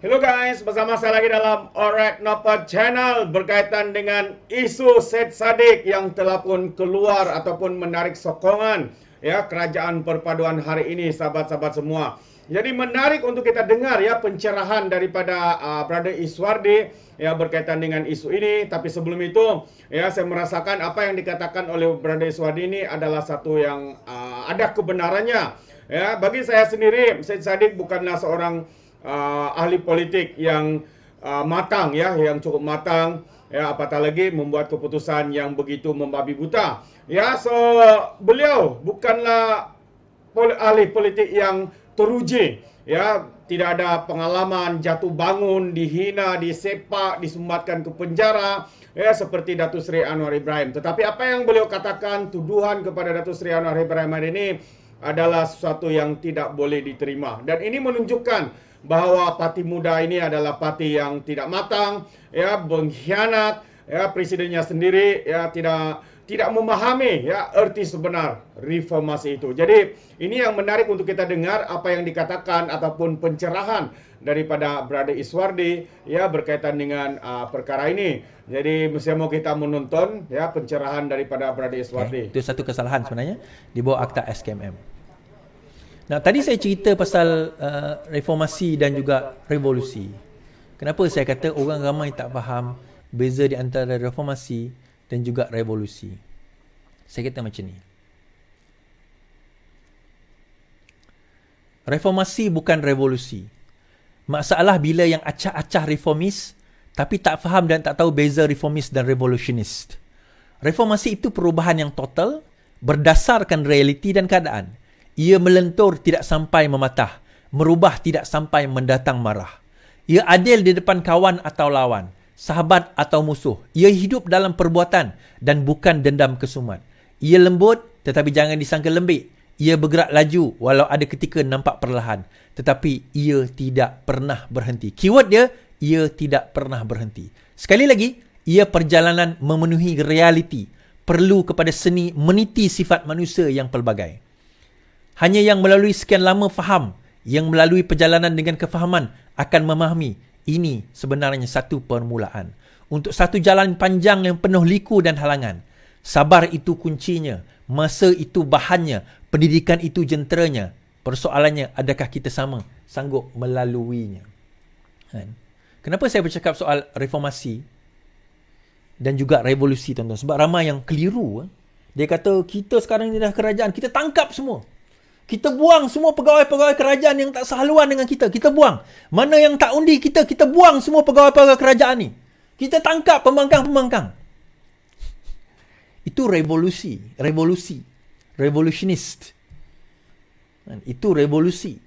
Hello guys, bersama saya lagi dalam Alright Napa Channel berkaitan dengan isu Syed Saddiq yang telah pun keluar ataupun menarik sokongan ya kerajaan perpaduan hari ini, sahabat-sahabat semua. Jadi menarik untuk kita dengar ya pencerahan daripada Brother Iswardi ya berkaitan dengan isu ini. Tapi sebelum itu ya saya merasakan apa yang dikatakan oleh Brother Iswardi ini adalah satu yang ada kebenarannya. Ya, bagi saya sendiri Syed Saddiq bukanlah seorang ahli politik yang matang ya, yang cukup matang ya, apatah lagi membuat keputusan yang begitu membabi buta. Ya, so beliau bukanlah ahli politik yang teruji ya, tidak ada pengalaman jatuh bangun, dihina, disepak, disumbatkan ke penjara ya seperti Datuk Seri Anwar Ibrahim. Tetapi apa yang beliau katakan, tuduhan kepada Datuk Seri Anwar Ibrahim hari ini adalah sesuatu yang tidak boleh diterima. Dan ini menunjukkan bahawa parti muda ini adalah parti yang tidak matang, ya, mengkhianat, ya, presidennya sendiri ya tidak memahami ya erti sebenar reformasi itu. Jadi ini yang menarik untuk kita dengar apa yang dikatakan ataupun pencerahan daripada Brother Iswardi ya berkaitan dengan perkara ini. Jadi mesti mau kita menonton ya pencerahan daripada Brother Iswardi. Itu satu kesalahan sebenarnya di bawah Akta SKMM. Nah, tadi saya cerita pasal reformasi dan juga revolusi. Kenapa saya kata orang ramai tak faham beza di antara reformasi dan juga revolusi? Saya kata macam ni. Reformasi bukan revolusi. Masalah bila yang acah-acah reformis tapi tak faham dan tak tahu beza reformis dan revolutionist. Reformasi itu perubahan yang total berdasarkan realiti dan keadaan. Ia melentur tidak sampai mematah, merubah tidak sampai mendatang marah. Ia adil di depan kawan atau lawan, sahabat atau musuh. Ia hidup dalam perbuatan dan bukan dendam kesumat. Ia lembut tetapi jangan disangka lembik. Ia bergerak laju walau ada ketika nampak perlahan. Tetapi ia tidak pernah berhenti. Keyword dia, ia tidak pernah berhenti. Sekali lagi, ia perjalanan memenuhi realiti. Perlu kepada seni meniti sifat manusia yang pelbagai. Hanya yang melalui sekian lama faham, yang melalui perjalanan dengan kefahaman akan memahami ini sebenarnya satu permulaan. Untuk satu jalan panjang yang penuh liku dan halangan. Sabar itu kuncinya, masa itu bahannya, pendidikan itu jenteranya. Persoalannya, adakah kita sama sanggup melaluinya? Kenapa saya bercakap soal reformasi dan juga revolusi, tuan-tuan? Sebab ramai yang keliru. Dia kata, kita sekarang ni dah kerajaan, kita tangkap semua. Kita buang semua pegawai-pegawai kerajaan yang tak sehaluan dengan kita. Kita buang. Mana yang tak undi kita buang semua pegawai-pegawai kerajaan ni. Kita tangkap pembangkang-pembangkang. Itu revolusi. Revolutionist. Itu revolusi.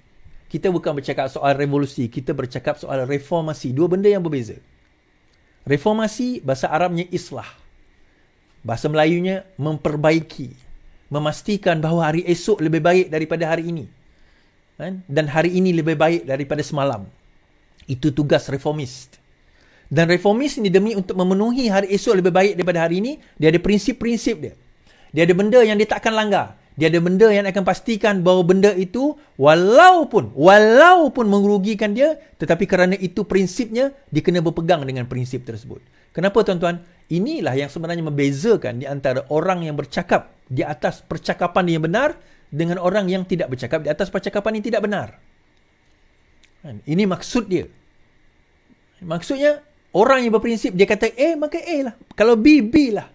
Kita bukan bercakap soal revolusi. Kita bercakap soal reformasi. Dua benda yang berbeza. Reformasi, bahasa Arabnya islah. Bahasa Melayunya memperbaiki. Memastikan bahawa hari esok lebih baik daripada hari ini. Dan hari ini lebih baik daripada semalam. Itu tugas reformis. Dan reformis ini demi untuk memenuhi hari esok lebih baik daripada hari ini, dia ada prinsip-prinsip dia. Dia ada benda yang dia takkan langgar. Dia ada benda yang akan pastikan bahawa benda itu walaupun merugikan dia, tetapi kerana itu prinsipnya, dia kena berpegang dengan prinsip tersebut. Kenapa, tuan-tuan? Inilah yang sebenarnya membezakan di antara orang yang bercakap di atas percakapan yang benar dengan orang yang tidak bercakap di atas percakapan yang tidak benar. Ini maksud dia. Maksudnya, orang yang berprinsip, dia kata A, maka A lah. Kalau B, B lah.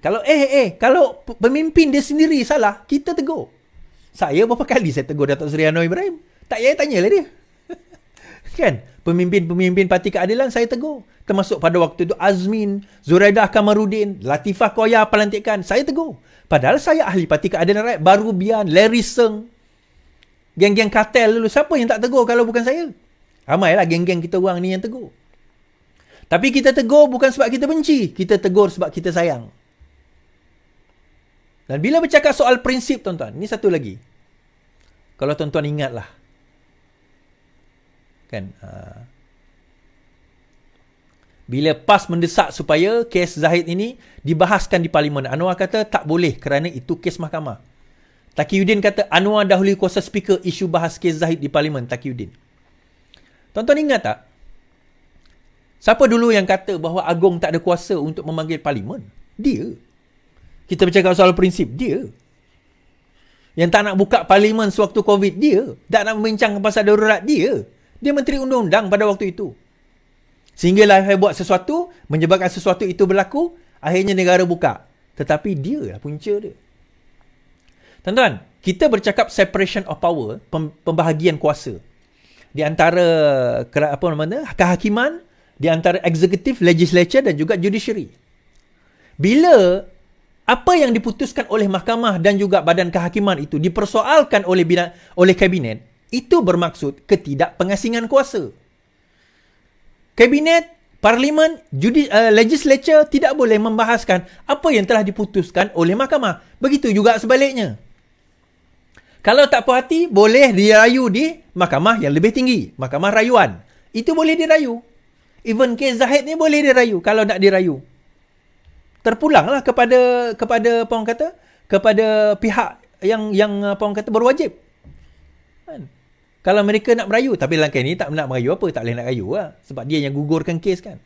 Kalau A. Kalau pemimpin dia sendiri salah, kita tegur. Saya berapa kali saya tegur Datuk Seri Anwar Ibrahim? Tak payah tanyalah dia. Kan? Pemimpin-pemimpin Parti Keadilan saya tegur. Termasuk pada waktu itu Azmin, Zuraidah Kamarudin, Latifah Koya pelantikan, saya tegur. Padahal saya ahli Parti Keadilan Rakyat, Baru Bian, Larry Seng, geng-geng kartel dulu. Siapa yang tak tegur kalau bukan saya? Ramailah geng-geng kita orang ni yang tegur. Tapi kita tegur bukan sebab kita benci, kita tegur sebab kita sayang. Dan bila bercakap soal prinsip, tuan-tuan, ini satu lagi. Kalau tuan-tuan ingatlah, kan, bila PAS mendesak supaya kes Zahid ini dibahaskan di Parlimen, Anwar kata tak boleh kerana itu kes mahkamah. Taqiyuddin kata Anwar dahului kuasa speaker isu bahas kes Zahid di Parlimen, Taqiyuddin. Tuan-tuan ingat tak? Siapa dulu yang kata bahawa Agong tak ada kuasa untuk memanggil parlimen? Dia. Kita bercakap soal prinsip, dia. Yang tak nak buka parlimen sewaktu COVID, dia. Tak nak membincangkan pasal darurat, dia. Dia Menteri Undang-Undang pada waktu itu. Sehinggalah saya buat sesuatu, menyebabkan sesuatu itu berlaku, akhirnya negara buka. Tetapi dia lah punca dia. Tuan-tuan, kita bercakap separation of power, pembahagian kuasa. Di antara kehakiman, di antara executive, legislature dan juga judiciary. Bila apa yang diputuskan oleh mahkamah dan juga badan kehakiman itu dipersoalkan oleh kabinet, itu bermaksud ketidakpengasingan kuasa. Kabinet, parlimen, legislature tidak boleh membahaskan apa yang telah diputuskan oleh mahkamah. Begitu juga sebaliknya. Kalau tak puas hati, boleh dirayu di mahkamah yang lebih tinggi, mahkamah rayuan. Itu boleh dirayu. Even kes Zahid ni boleh dirayu kalau nak dirayu. Terpulanglah kepada apa orang kata, kepada pihak yang apa orang kata berwajib. Kan? Kalau mereka nak merayu, tapi dalam kes ni tak nak merayu apa, tak boleh nak rayu lah. Sebab dia yang gugurkan kes kan.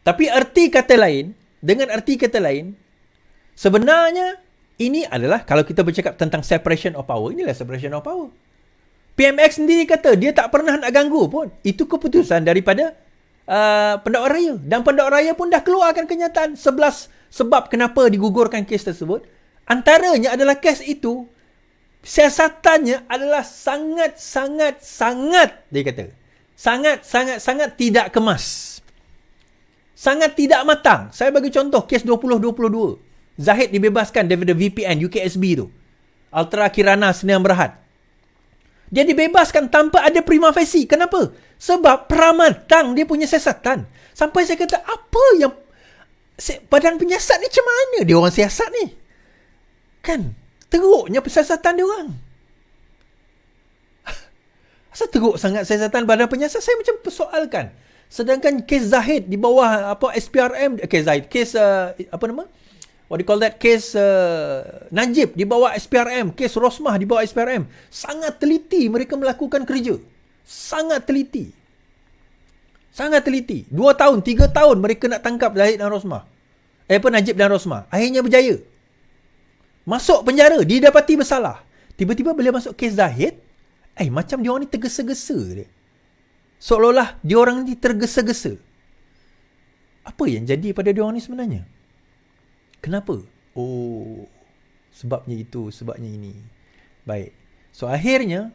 Tapi dengan arti kata lain, sebenarnya ini adalah, kalau kita bercakap tentang separation of power, inilah separation of power. PMX sendiri kata, dia tak pernah nak ganggu pun. Itu keputusan daripada pendakwa raya. Dan pendakwa raya pun dah keluarkan kenyataan 11 sebab kenapa digugurkan kes tersebut. Antaranya adalah kes itu, siasatannya adalah sangat, dia kata, sangat tidak kemas. Sangat tidak matang. Saya bagi contoh, kes 2022. Zahid dibebaskan daripada VPN UKSB tu. Ultra Kirana Sdn Bhd. Dia dibebaskan tanpa ada prima facie. Kenapa? Sebab peramatang dia punya siasatan. Sampai saya kata, apa yang badan penyiasat ni macam mana dia orang siasat ni? Kan? Teruknya siasatan dia orang. Asal teruk sangat siasatan badan penyiasat? Saya macam persoalkan. Sedangkan kes Zahid di bawah SPRM, kes what do you call that? Kes Najib di bawah SPRM, kes Rosmah di bawah SPRM. Sangat teliti mereka melakukan kerja. Sangat teliti. 2 tahun, 3 tahun mereka nak tangkap Zahid dan Rosmah. Najib dan Rosmah. Akhirnya berjaya. Masuk penjara, didapati bersalah. Tiba-tiba bila masuk kes Zahid, macam dia orang ni tergesa-gesa dia. Seolah-olah dia orang ni tergesa-gesa. Apa yang jadi pada dia orang ni sebenarnya? Kenapa? Sebabnya itu, sebabnya ini. Baik. So, akhirnya,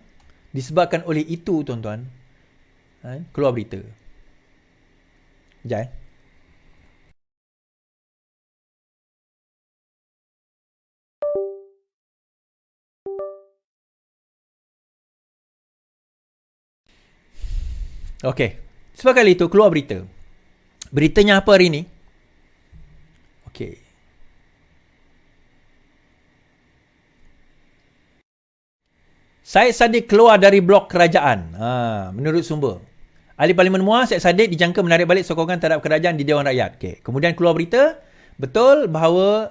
disebabkan oleh itu, tuan-tuan, keluar berita. Sekejap, Okey. Sebab kali itu, keluar berita. Beritanya apa hari ini? Okey. Syed Saddiq keluar dari blok kerajaan. Menurut sumber. Ahli Parlimen Muar, Syed Saddiq dijangka menarik balik sokongan terhadap kerajaan di Dewan Rakyat. Okay. Kemudian keluar berita, betul bahawa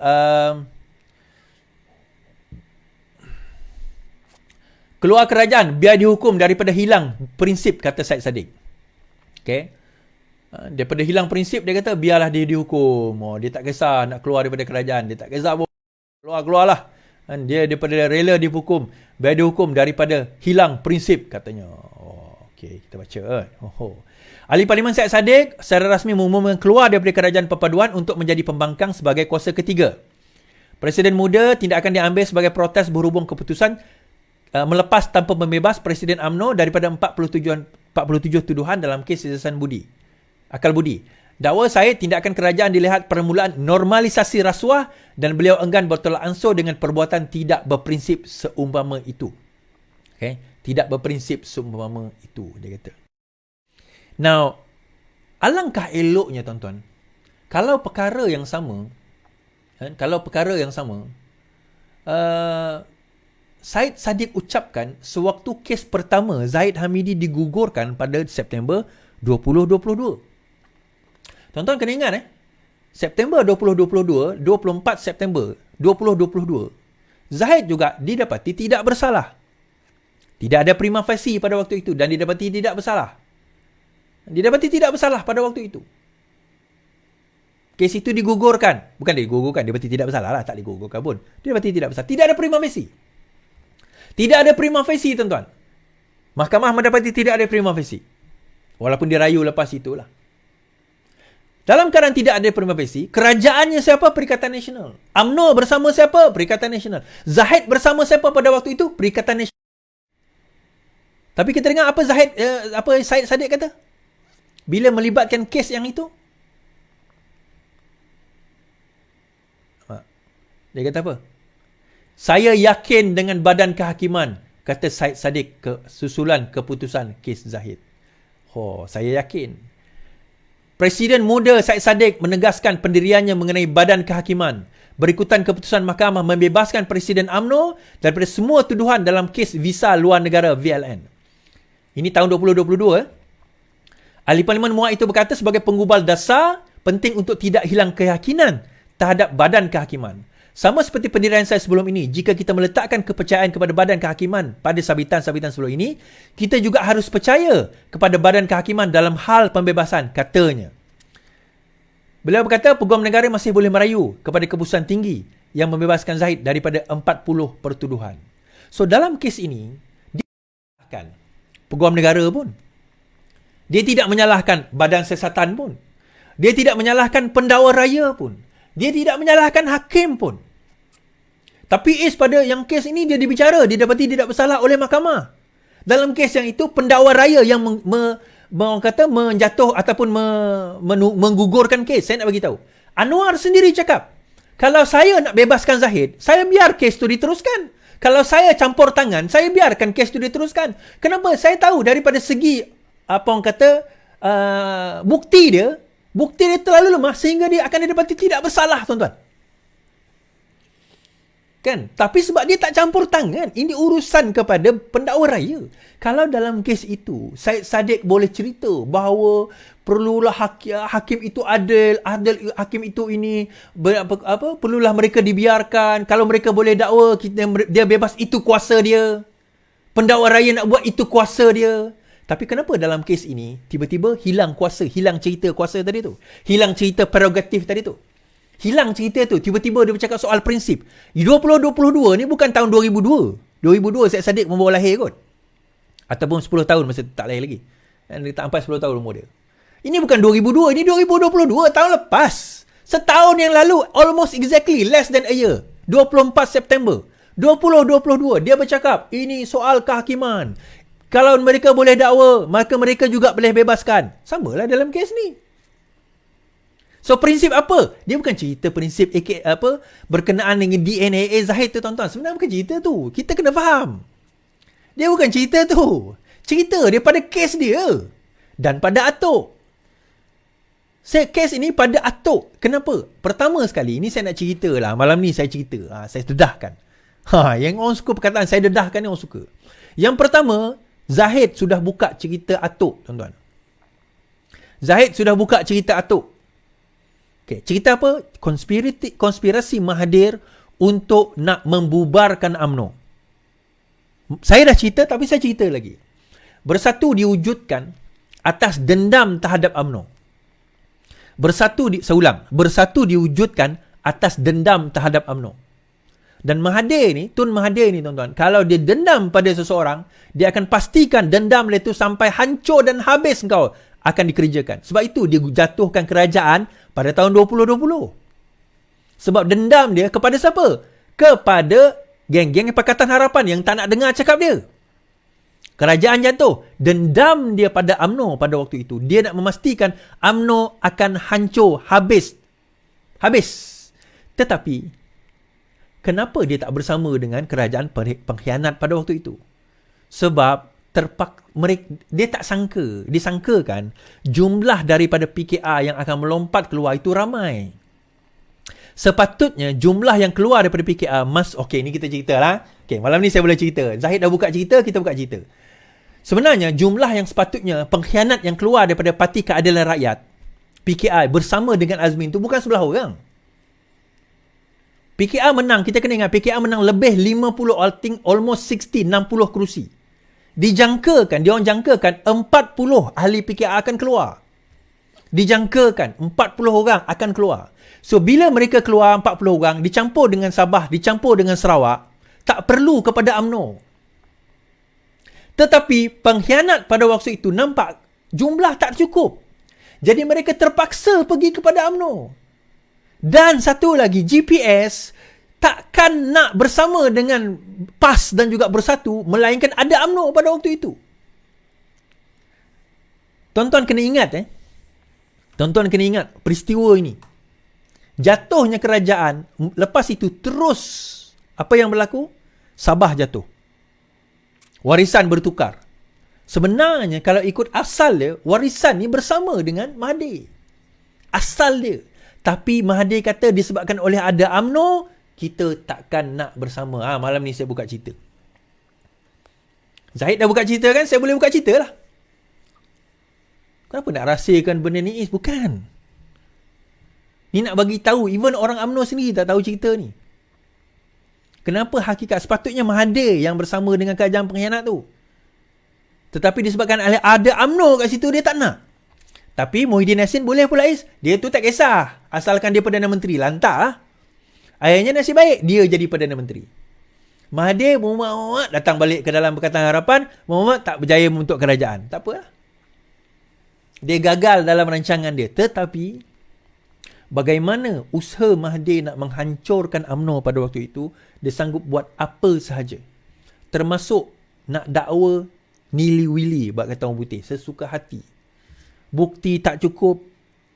keluar kerajaan biar dihukum daripada hilang prinsip, kata Syed Saddiq. Okay. Daripada hilang prinsip, dia kata biarlah dia dihukum. Dia tak kisah nak keluar daripada kerajaan. Dia tak kisah pun. Keluar-keluarlah. Dia daripada rela dihukum, biar dihukum daripada hilang prinsip, katanya. Okey, kita baca. Ahli Parlimen Syed Saddiq secara rasmi mengumumkan keluar daripada kerajaan perpaduan untuk menjadi pembangkang sebagai kuasa ketiga. Presiden muda tidak akan diambil sebagai protes berhubung keputusan melepas tanpa membebas Presiden UMNO daripada 47 tuduhan dalam kes siasatan akal budi. Dakwa Syed tindakan kerajaan dilihat permulaan normalisasi rasuah dan beliau enggan bertolak ansur dengan perbuatan tidak berprinsip seumpama itu. Okay? Tidak berprinsip seumpama itu, dia kata. Now, alangkah eloknya tuan-tuan, kalau perkara yang sama, Syed Saddiq ucapkan sewaktu kes pertama Zahid Hamidi digugurkan pada September 2022. Tuan-tuan kena ingat September 2022, 24 September 2022, Zahid juga didapati tidak bersalah. Tidak ada prima facie pada waktu itu dan didapati tidak bersalah. Didapati tidak bersalah pada waktu itu. Kes itu digugurkan. Bukan digugurkan, didapati tidak bersalah lah. Tak digugurkan pun. Didapati tidak bersalah. Tidak ada prima facie. Tidak ada prima facie, tuan-tuan. Mahkamah mendapati tidak ada prima facie. Walaupun dirayu lepas itulah. Dalam keadaan tidak ada prima facie, kerajaannya siapa? Perikatan Nasional. UMNO bersama siapa? Perikatan Nasional. Zahid bersama siapa pada waktu itu? Perikatan Nasional. Tapi kita dengar apa Syed Saddiq kata? Bila melibatkan kes yang itu, dia kata apa? Saya yakin dengan badan kehakiman, kata Syed Saddiq susulan keputusan kes Zahid. Saya yakin. Presiden muda Syed Saddiq menegaskan pendiriannya mengenai badan kehakiman. Berikutan keputusan mahkamah membebaskan Presiden UMNO daripada semua tuduhan dalam kes visa luar negara VLN. Ini tahun 2022. Ahli Parlimen Muar itu berkata sebagai penggubal dasar, penting untuk tidak hilang keyakinan terhadap badan kehakiman. Sama seperti pendirian saya sebelum ini, jika kita meletakkan kepercayaan kepada badan kehakiman pada sabitan-sabitan sebelum ini, kita juga harus percaya kepada badan kehakiman dalam hal pembebasan, katanya. Beliau berkata peguam negara masih boleh merayu kepada keputusan tinggi yang membebaskan Zahid daripada 40 pertuduhan. So dalam kes ini, dia menyalahkan peguam negara pun. Dia tidak menyalahkan badan siasatan pun. Dia tidak menyalahkan pendakwa raya pun. Dia tidak menyalahkan hakim pun. Tapi pada yang kes ini dia dibicara, dia dapati tidak bersalah oleh mahkamah. Dalam kes yang itu, pendakwa raya yang menjatuh ataupun menggugurkan kes. Saya nak bagi tahu. Anwar sendiri cakap, kalau saya nak bebaskan Zahid, saya biar kes itu diteruskan. Kalau saya campur tangan, saya biarkan kes itu diteruskan. Kenapa? Saya tahu daripada segi bukti dia terlalu lemah sehingga dia akan didapati tidak bersalah, tuan-tuan. Kan? Tapi sebab dia tak campur tangan, ini urusan kepada pendakwa raya. Kalau dalam kes itu, Syed Saddiq boleh cerita bahawa perlulah hakim itu adil hakim itu ini perlulah mereka dibiarkan. Kalau mereka boleh dakwa, dia bebas, itu kuasa dia. Pendakwa raya nak buat, itu kuasa dia. Tapi kenapa dalam kes ini tiba-tiba hilang kuasa, hilang cerita kuasa tadi tu, hilang cerita prerogatif tadi tu, hilang cerita tu, tiba-tiba dia bercakap soal prinsip. 2022 ni bukan tahun 2002. 2002 Syed Saddiq membawa lahir kot, ataupun 10 tahun masa tak lahir lagi, dia tak sampai 10 tahun umur dia. Ini bukan 2002, ini 2022, tahun lepas. Setahun yang lalu, almost exactly, less than a year, 24 September 2022, dia bercakap ini soal kehakiman. Kalau mereka boleh dakwa, maka mereka juga boleh bebaskan. Samalah dalam kes ni. So prinsip apa? Dia bukan cerita prinsip berkenaan dengan DNA Zahid tu, tuan-tuan. Sebenarnya bukan cerita tu. Kita kena faham. Dia bukan cerita tu. Cerita dia pada kes dia dan pada Atok. Kes ini pada Atok. Kenapa? Pertama sekali, ini saya nak cerita lah. Malam ni saya cerita. Saya dedahkan. Yang orang suka perkataan saya dedahkan ni orang suka. Yang pertama, Zahid sudah buka cerita Atok, tuan-tuan. Zahid sudah buka cerita Atok. Okay, cerita apa? Konspirasi Mahathir untuk nak membubarkan UMNO. Saya dah cerita, tapi saya cerita lagi. Bersatu diwujudkan atas dendam terhadap UMNO. Bersatu diwujudkan atas dendam terhadap UMNO. Dan Mahathir ni, Tun Mahathir ni, tuan-tuan, kalau dia dendam pada seseorang, dia akan pastikan dendam dia tu sampai hancur dan habis kau akan dikerjakan. Sebab itu dia jatuhkan kerajaan pada tahun 2020. Sebab dendam dia kepada siapa? Kepada geng-geng Pakatan Harapan yang tak nak dengar cakap dia. Kerajaan jatuh. Dendam dia pada UMNO pada waktu itu. Dia nak memastikan UMNO akan hancur, habis. Tetapi kenapa dia tak bersama dengan kerajaan pengkhianat pada waktu itu? Sebab dia tak sangka. Disangkakan jumlah daripada PKR yang akan melompat keluar itu ramai. Sepatutnya jumlah yang keluar daripada PKR okey, ni kita cerita lah. Okey, malam ni saya boleh cerita. Zahid dah buka cerita, kita buka cerita. Sebenarnya jumlah yang sepatutnya pengkhianat yang keluar daripada Parti Keadilan Rakyat, PKR, bersama dengan Azmin tu bukan 11 orang. PKR menang, kita kena ingat PKR menang lebih 50, almost 60 kerusi. Dijangkakan, dia orang jangkakan 40 ahli PKR akan keluar. Dijangkakan 40 orang akan keluar. So, bila mereka keluar 40 orang, dicampur dengan Sabah, dicampur dengan Sarawak, tak perlu kepada UMNO. Tetapi, pengkhianat pada waktu itu nampak jumlah tak cukup. Jadi, mereka terpaksa pergi kepada UMNO. Dan satu lagi, GPS takkan nak bersama dengan PAS dan juga Bersatu, melainkan ada UMNO pada waktu itu. Tuan-tuan kena ingat, Tuan-tuan kena ingat peristiwa ini. Jatuhnya kerajaan, lepas itu terus apa yang berlaku? Sabah jatuh. Warisan bertukar. Sebenarnya kalau ikut asal dia, warisan ni bersama dengan Mahathir. Asal dia. Tapi Mahathir kata disebabkan oleh ada UMNO, kita takkan nak bersama. Malam ni saya buka cerita. Zahid dah buka cerita kan? Saya boleh buka cerita lah. Kenapa nak rahsiakan benda ni? Bukan. Ni nak bagi tahu, even orang UMNO sendiri tak tahu cerita ni. Kenapa hakikat? Sepatutnya Mahathir yang bersama dengan kerajaan pengkhianat tu. Tetapi disebabkan ada UMNO kat situ, dia tak nak. Tapi Muhyiddin Yassin boleh pula dia tu tak kisah. Asalkan dia Perdana Menteri. Lantak lah. Akhirnya nasib baik, dia jadi Perdana Menteri. Mahathir, Muhammad datang balik ke dalam Pakatan Harapan. Muhammad tak berjaya membentuk kerajaan. Tak apalah. Dia gagal dalam rancangan dia. Tetapi, bagaimana usaha Mahathir nak menghancurkan UMNO pada waktu itu, dia sanggup buat apa sahaja. Termasuk nak dakwa nili-wili, buat kata orang putih, sesuka hati. Bukti tak cukup,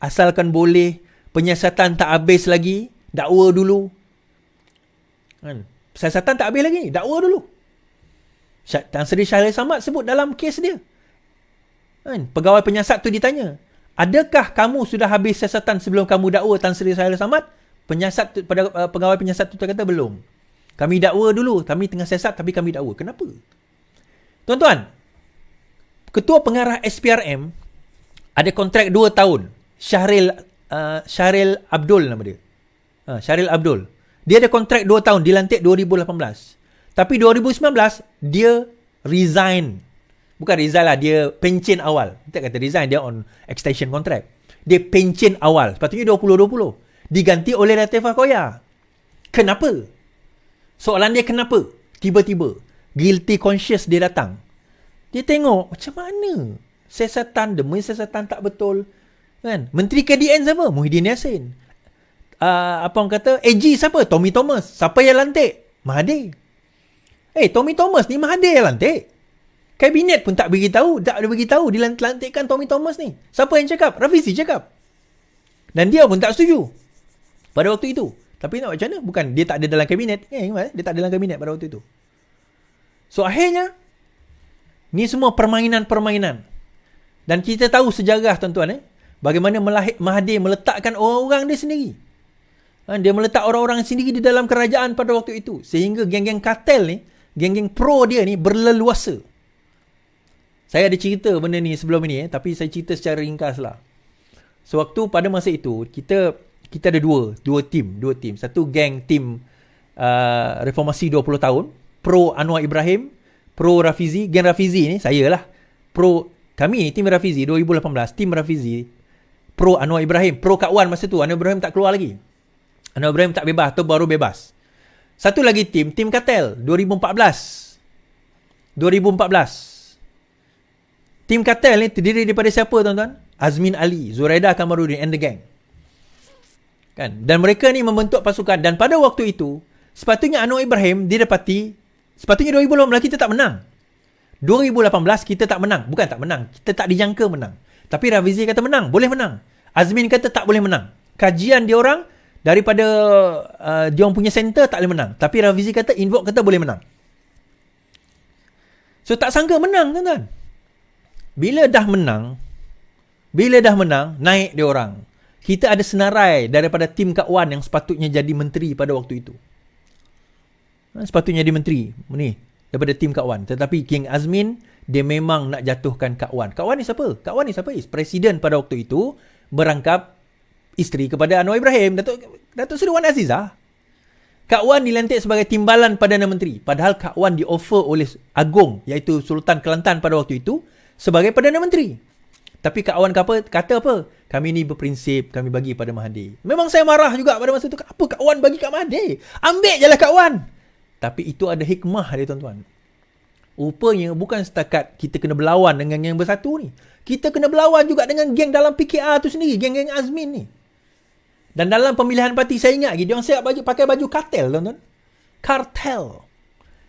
asalkan boleh, penyiasatan tak habis lagi, dakwa dulu. Penyiasatan tak habis lagi, dakwa dulu. Tan Sri Shahil Samad sebut dalam kes dia. Pegawai penyiasat tu ditanya, adakah kamu sudah habis siasatan sebelum kamu dakwa Tan Sri Shahil Samad? Pegawai penyiasat tu kata belum. Kami dakwa dulu, kami tengah siasat tapi kami dakwa. Kenapa? Tuan-tuan, Ketua Pengarah SPRM ada kontrak 2 tahun. Syahril Abdul nama dia. Syahril Abdul. Dia ada kontrak 2 tahun, dilantik 2018. Tapi 2019 dia resign. Bukan resign lah, dia pencen awal. Kita kata resign, dia on extension contract. Dia pencen awal. Sepatutnya 2020. Diganti oleh Latifah Koya. Kenapa? Soalan dia kenapa? Tiba-tiba guilty conscious dia datang. Dia tengok macam mana siasatan, demi siasatan tak betul. Kan? Menteri KDN siapa? Muhyiddin Yassin. Apa orang kata? AG siapa? Tommy Thomas. Siapa yang lantik? Mahathir. Tommy Thomas ni Mahathir yang lantik. Kabinet pun tak beritahu, tak ada beritahu dilantikkan Tommy Thomas ni. Siapa yang cakap? Rafizi cakap. Dan dia pun tak setuju pada waktu itu. Tapi nak macam mana? Bukan dia tak ada dalam kabinet. Dia tak ada dalam kabinet pada waktu itu. So akhirnya ni semua permainan-permainan. Dan kita tahu sejarah tuan-tuan bagaimana Mahathir meletakkan orang-orang dia sendiri. Dia meletak orang-orang sendiri di dalam kerajaan pada waktu itu. Sehingga geng-geng kartel ni, geng-geng pro dia ni berleluasa. Saya ada cerita benda ni sebelum ini, tapi saya cerita secara ringkas lah. Sewaktu pada masa itu, kita ada dua tim. Satu geng tim reformasi 20 tahun, pro Anwar Ibrahim, pro Rafizi. Geng Rafizi ni, saya lah. Pro kami, tim Rafizi 2018, tim Rafizi, pro Anwar Ibrahim, pro Kak Wan masa tu. Anwar Ibrahim tak keluar lagi. Anwar Ibrahim tak bebas atau baru bebas. Satu lagi tim Kartel 2014. Tim Kartel ni terdiri daripada siapa tuan-tuan? Azmin Ali, Zuraida Kamarudin and the gang. Kan? Dan mereka ni membentuk pasukan. Dan pada waktu itu, sepatutnya Anwar Ibrahim didapati, sepatutnya 2018 kita tak menang. 2018 kita tak menang. Bukan tak menang, kita tak dijangka menang. Tapi Rafizi kata menang, boleh menang. Azmin kata tak boleh menang. Kajian dia orang daripada dia orang punya center tak boleh menang. Tapi Rafizi kata, Invoke kata boleh menang. So tak sangka menang tuan-tuan. Bila dah menang, naik dia orang. Kita ada senarai daripada tim Kak Wan yang sepatutnya jadi menteri pada waktu itu. Sepatutnya jadi menteri ni daripada tim Kak Wan. Tetapi King Azmin, dia memang nak jatuhkan Kak Wan. Kak Wan ni siapa? Kak Wan ni siapa? Presiden pada waktu itu berangkap isteri kepada Anwar Ibrahim, Datuk Seri Wan Azizah. Kak Wan dilantik sebagai timbalan Perdana Menteri. Padahal Kak Wan di-offer oleh Agong, iaitu Sultan Kelantan pada waktu itu, sebagai Perdana Menteri. Tapi Kak Wan kata apa? Kami ni berprinsip, kami bagi pada Mahathir. Memang saya marah juga pada masa itu. Apa Kak Wan bagi kat Mahathir? Ambil je lah Kak Wan. Tapi itu ada hikmah dia tuan-tuan. Rupanya bukan setakat kita kena berlawan dengan geng bersatu ni. Kita kena berlawan juga dengan geng dalam PKR tu sendiri. Geng-geng Azmin ni. Dan dalam pemilihan parti saya ingat lagi, dia orang siap pakai baju kartel tuan-tuan. Kartel.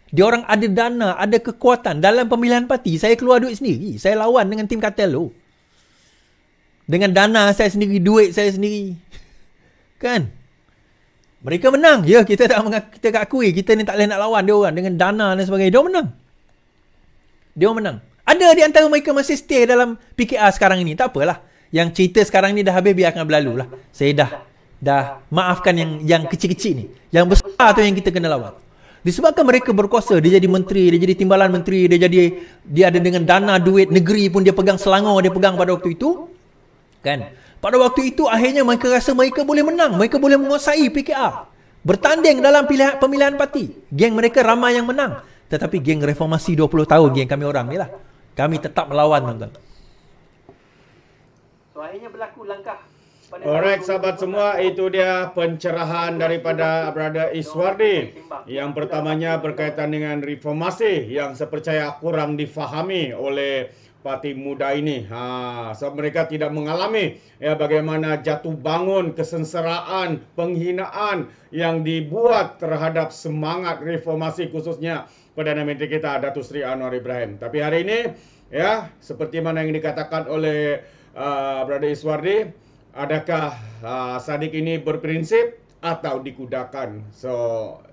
Dia orang ada dana, ada kekuatan. Dalam pemilihan parti saya keluar duit sendiri. Saya lawan dengan tim kartel tu. Dengan dana saya sendiri, duit saya sendiri. Kan? Mereka menang. Ya, kita akui. Kita ni tak boleh nak lawan dia orang. Dengan dana dan sebagainya. Dia orang menang. Dia orang menang. Ada di antara mereka masih stay dalam PKR sekarang ini. Tak apalah. Yang cerita sekarang ni dah habis, biarkan berlalu lah. Saya dah maafkan yang kecil-kecil ni. Yang besar tu yang kita kena lawan. Disebabkan mereka berkuasa. Dia jadi menteri, dia jadi timbalan menteri, dia ada dengan dana duit negeri pun dia pegang, Selangor dia pegang pada waktu itu. Kan? Pada waktu itu akhirnya mereka rasa mereka boleh menang. Mereka boleh menguasai PKR. Bertanding dalam pemilihan parti. Geng mereka ramai yang menang. Tetapi geng reformasi 20 tahun, geng kami orang ni lah. Kami tetap melawan, tuan-tuan. So akhirnya berlaku langkah. Alright, sahabat semua, itu dia pencerahan daripada Brother Iswardi. Yang pertamanya berkaitan dengan reformasi yang saya percaya kurang difahami oleh parti muda ini. Sebab mereka tidak mengalami bagaimana jatuh bangun, kesengsaraan, penghinaan yang dibuat terhadap semangat reformasi, khususnya Perdana Menteri kita Datuk Seri Anwar Ibrahim. Tapi hari ini seperti mana yang dikatakan oleh Brother Iswardi, adakah Sadiq ini berprinsip atau dikudakan? So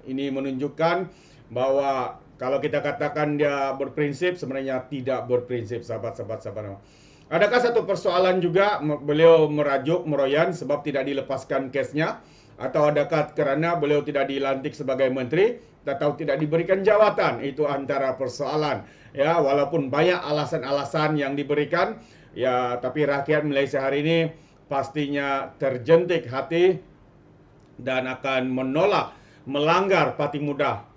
ini menunjukkan bahwa kalau kita katakan dia berprinsip, sebenarnya tidak berprinsip, sahabat-sahabat. Adakah satu persoalan juga beliau merajuk Meroyan sebab tidak dilepaskan kesnya? Atau adakah kerana beliau tidak dilantik sebagai menteri atau tidak diberikan jawatan? Itu antara persoalan. Ya, walaupun banyak alasan-alasan yang diberikan, ya, tapi rakyat Malaysia hari ini pastinya terjentik hati dan akan menolak, melanggar parti muda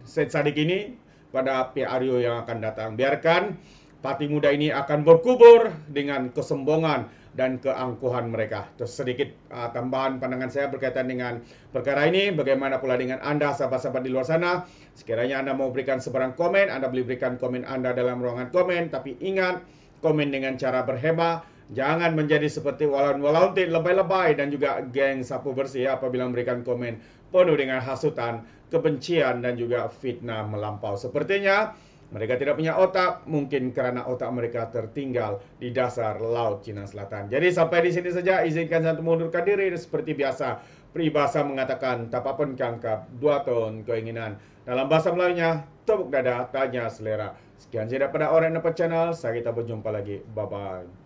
Syed Saddiq ini pada PRU yang akan datang. Biarkan parti muda ini akan berkubur dengan kesombongan dan keangkuhan mereka. Terus sedikit tambahan pandangan saya berkaitan dengan perkara ini. Bagaimana pula dengan anda, sahabat-sahabat di luar sana? Sekiranya anda mau berikan sebarang komen, anda boleh berikan komen anda dalam ruangan komen. Tapi ingat, komen dengan cara berhema. Jangan menjadi seperti walaun-walauntit, lebay-lebay dan juga geng sapu bersih apabila memberikan komen penuh dengan hasutan, kebencian dan juga fitnah melampau. Sepertinya mereka tidak punya otak, mungkin kerana otak mereka tertinggal di dasar Laut Cina Selatan. Jadi sampai di sini saja, izinkan saya mengundurkan diri. Seperti biasa, peribahasa mengatakan tapapun kangkap, dua ton keinginan. Dalam bahasa Melayunya, tepuk dada, tanya selera. Sekian saja daripada Alright Nampak Channel. Saya kita berjumpa lagi. Bye-bye.